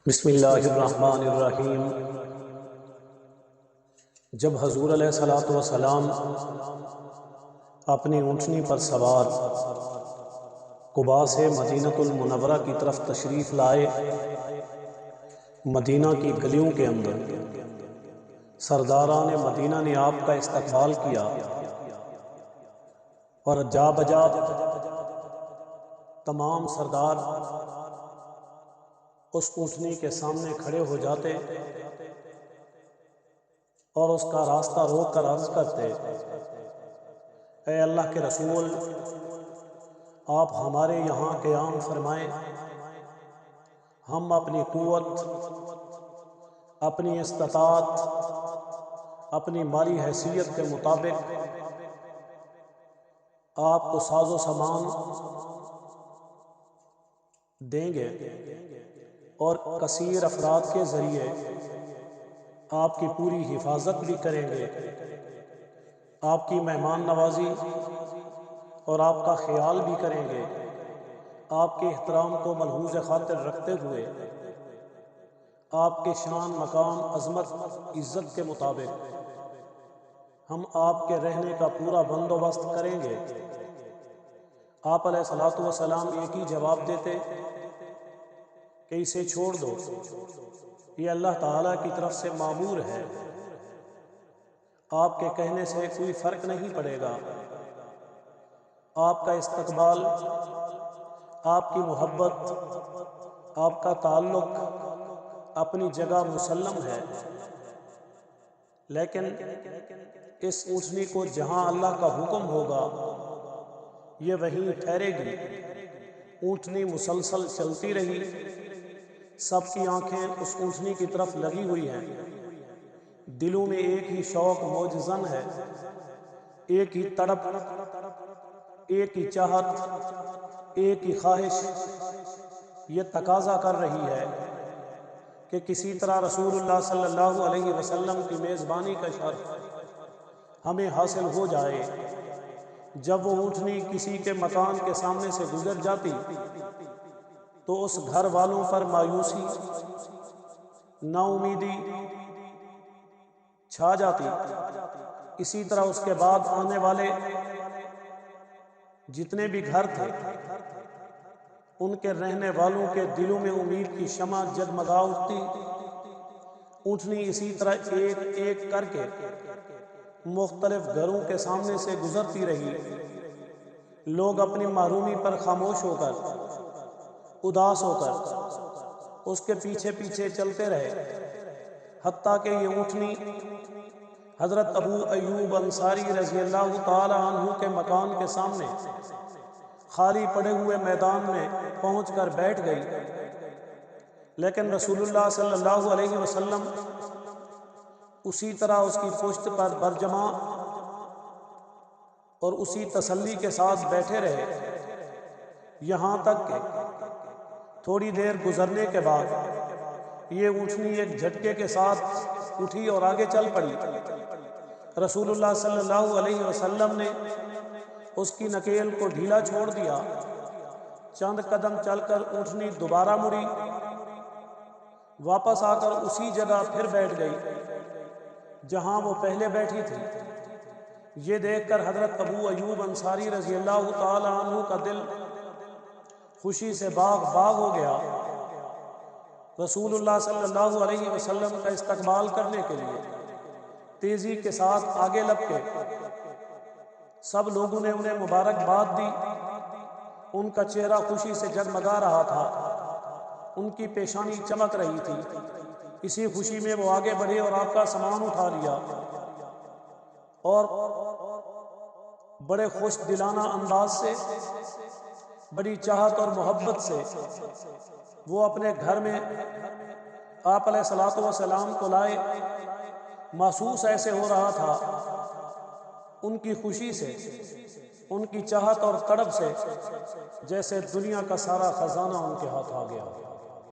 بسم اللہ الرحمن الرحیم۔ جب حضور علیہ الصلوۃ والسلام اپنی اونٹنی پر سوار قباء سے مدینہ المنورہ کی طرف تشریف لائے، مدینہ کی گلیوں کے اندر سرداران مدینہ نے آپ کا استقبال کیا اور جا بجا تمام سردار اس اونٹنی کے سامنے کھڑے ہو جاتے اور اس کا راستہ روک کر عرض کرتے، اے اللہ کے رسول، آپ ہمارے یہاں قیام فرمائیں، ہم اپنی قوت، اپنی استطاعت، اپنی مالی حیثیت کے مطابق آپ کو ساز و سامان دیں گے اور کثیر افراد کے ذریعے آپ کی پوری حفاظت بھی کریں گے، آپ کی مہمان نوازی اور آپ کا خیال بھی کریں گے، آپ کے احترام کو ملحوظ خاطر رکھتے ہوئے آپ کے شان، مقام، عظمت، عزت کے مطابق ہم آپ کے رہنے کا پورا بندوبست کریں گے۔ آپ علیہ الصلوۃ والسلام ایک ہی جواب دیتے کہ اسے چھوڑ دو، یہ اللہ تعالیٰ کی طرف سے مامور ہے، آپ کے کہنے سے کوئی فرق نہیں پڑے گا، آپ کا استقبال، آپ کی محبت، آپ کا تعلق اپنی جگہ مسلم ہے، لیکن اس اونٹنی کو جہاں اللہ کا حکم ہوگا یہ وہیں ٹھہرے گی۔ اونٹنی مسلسل چلتی رہی، سب کی آنکھیں اس اونٹنی کی طرف لگی ہوئی ہیں، دلوں میں ایک ہی شوق موج زن ہے، ایک ہی تڑپ، ایک ہی چاہت، ایک ہی خواہش یہ تقاضا کر رہی ہے کہ کسی طرح رسول اللہ صلی اللہ علیہ وسلم کی میزبانی کا شرف ہمیں حاصل ہو جائے۔ جب وہ اونٹنی کسی کے مکان کے سامنے سے گزر جاتی تو اس گھر والوں پر مایوسی، نا امیدی چھا جاتی۔ اسی طرح اس کے بعد آنے والے جتنے بھی گھر تھے ان کے رہنے والوں کے دلوں میں امید کی شمع جگمگا اٹھتی۔ اونٹنی اسی طرح ایک ایک کر کے مختلف گھروں کے سامنے سے گزرتی رہی، لوگ اپنی محرومی پر خاموش ہو کر، اداس ہو کر اس کے پیچھے پیچھے چلتے رہے، حتیٰ کہ یہ اونٹنی حضرت ابو ایوب انصاری رضی اللہ تعالی عنہ کے مکان کے سامنے خالی پڑے ہوئے میدان میں پہنچ کر بیٹھ گئی، لیکن رسول اللہ صلی اللہ علیہ وسلم اسی طرح اس کی پشت پر برجمع اور اسی تسلی کے ساتھ بیٹھے رہے، یہاں تک کہ تھوڑی دیر گزرنے کے بعد یہ اونٹنی ایک جھٹکے کے ساتھ اٹھی اور آگے چل پڑی۔ رسول اللہ صلی اللہ علیہ وسلم نے اس کی نکیل کو ڈھیلا چھوڑ دیا، چند قدم چل کر اونٹنی دوبارہ مڑی، واپس آ کر اسی جگہ پھر بیٹھ گئی جہاں وہ پہلے بیٹھی تھی۔ یہ دیکھ کر حضرت ابو ایوب انصاری رضی اللہ تعالی عنہ کا دل خوشی سے باغ باغ ہو گیا۔ رسول اللہ صلی اللہ علیہ وسلم کا استقبال کرنے کے لیے تیزی کے ساتھ آگے لپکے، سب لوگوں نے انہیں مبارکباد دی، ان کا چہرہ خوشی سے جگمگا رہا تھا، ان کی پیشانی چمک رہی تھی۔ اسی خوشی میں وہ آگے بڑھے اور آپ کا سامان اٹھا لیا اور بڑے خوش دلانہ انداز سے، بڑی چاہت اور محبت سے وہ اپنے گھر میں آپ علیہ الصلوۃ والسلام کو لائے۔ محسوس ایسے ہو رہا تھا ان کی خوشی سے، ان کی چاہت اور تڑپ سے، جیسے دنیا کا سارا خزانہ ان کے ہاتھ آ گیا۔